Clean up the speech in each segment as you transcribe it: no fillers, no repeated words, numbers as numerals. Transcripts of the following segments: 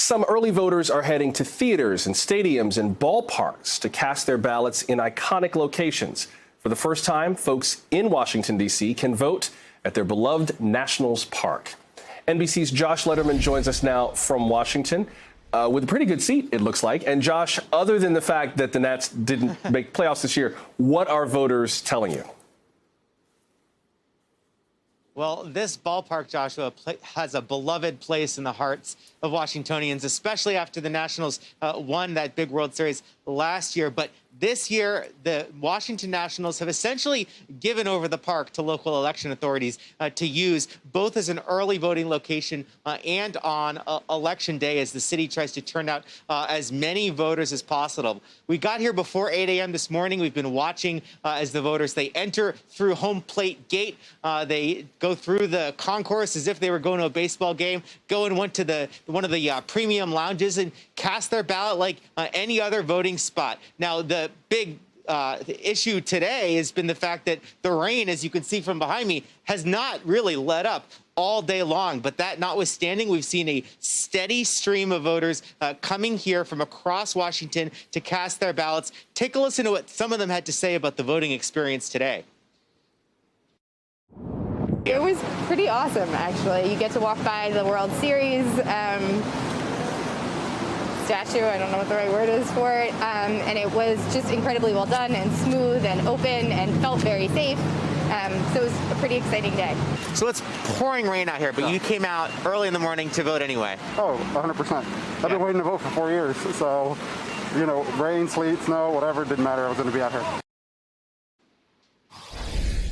Some early voters are heading to theaters and stadiums and ballparks to cast their ballots in iconic locations. For the first time, folks in Washington, D.C. can vote at their beloved Nationals Park. NBC's Josh Lederman joins us now from Washington with a pretty good seat, it looks like. And Josh, other than the fact that the Nats didn't make playoffs this year, what are voters telling you? Well, this ballpark, Joshua, has a beloved place in the hearts of Washingtonians, especially after the Nationals won that big World Series last year. But this year, the Washington Nationals have essentially given over the park to local election authorities to use both as an early voting location and on election day as the city tries to turn out as many voters as possible. We got here before 8 a.m. this morning. We've been watching as the voters, they enter through home plate gate. They go through the concourse as if they were going to a baseball game, go and went to one of the premium lounges and cast their ballot like any other voting spot. Now, the big issue today has been the fact that the rain, as you can see from behind me, has not really let up all day long. But that notwithstanding, we've seen a steady stream of voters coming here from across Washington to cast their ballots. Take a listen to what some of them had to say about the voting experience today. It was pretty awesome, actually. You get to walk by the World Series statue, I don't know what the right word is for it, and it was just incredibly well done and smooth and open and felt very safe. So it was a pretty exciting day. So it's pouring rain out here, but you came out early in the morning to vote anyway. Oh, 100%. I've been waiting to vote for 4 years, so, you know, rain, sleet, snow, whatever, it didn't matter. I was going to be out here.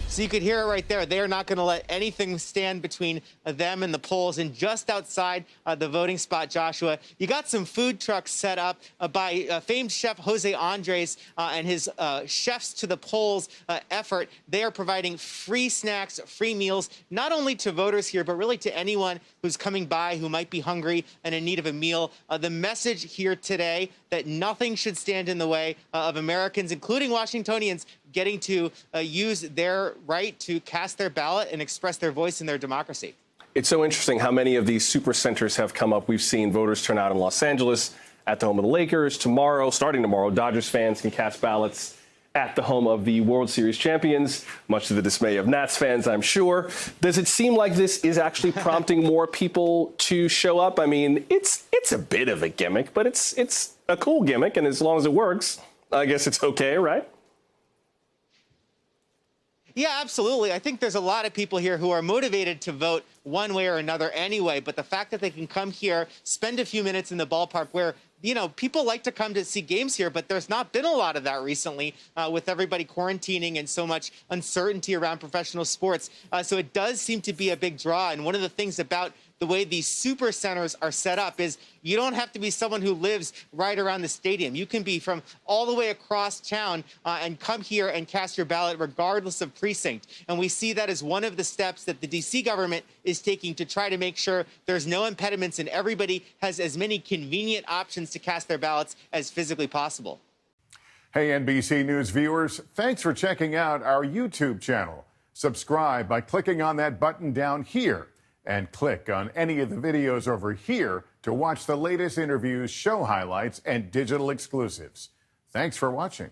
So you could hear it right there. They are not going to let anything stand between them and the polls. And just outside the voting spot, Joshua, you got some food trucks set up by famed chef Jose Andres and his Chefs to the Polls effort. They are providing free snacks, free meals, not only to voters here, but really to anyone who's coming by who might be hungry and in need of a meal. The message here today that nothing should stand in the way of Americans, including Washingtonians, getting to use their right to cast their ballot and express their voice in their democracy. It's so interesting how many of these super centers have come up. We've seen voters turn out in Los Angeles at the home of the Lakers. Tomorrow, starting tomorrow, Dodgers fans can cast ballots at the home of the World Series champions, much to the dismay of Nats fans, I'm sure. Does it seem like this is actually prompting more people to show up? I mean, it's a bit of a gimmick, but it's a cool gimmick, and as long as it works, I guess it's okay, right? Yeah, absolutely. I think there's a lot of people here who are motivated to vote one way or another anyway, but the fact that they can come here, spend a few minutes in the ballpark where, you know, people like to come to see games here, but there's not been a lot of that recently with everybody quarantining and so much uncertainty around professional sports. So it does seem to be a big draw. And one of the things about the way these super centers are set up is you don't have to be someone who lives right around the stadium. You can be from all the way across town and come here and cast your ballot regardless of precinct. And we see that as one of the steps that the D.C. government is taking to try to make sure there's no impediments and everybody has as many convenient options to cast their ballots as physically possible. Hey, NBC News viewers, thanks for checking out our YouTube channel. Subscribe by clicking on that button down here and click on any of the videos over here to watch the latest interviews, show highlights, and digital exclusives. Thanks for watching.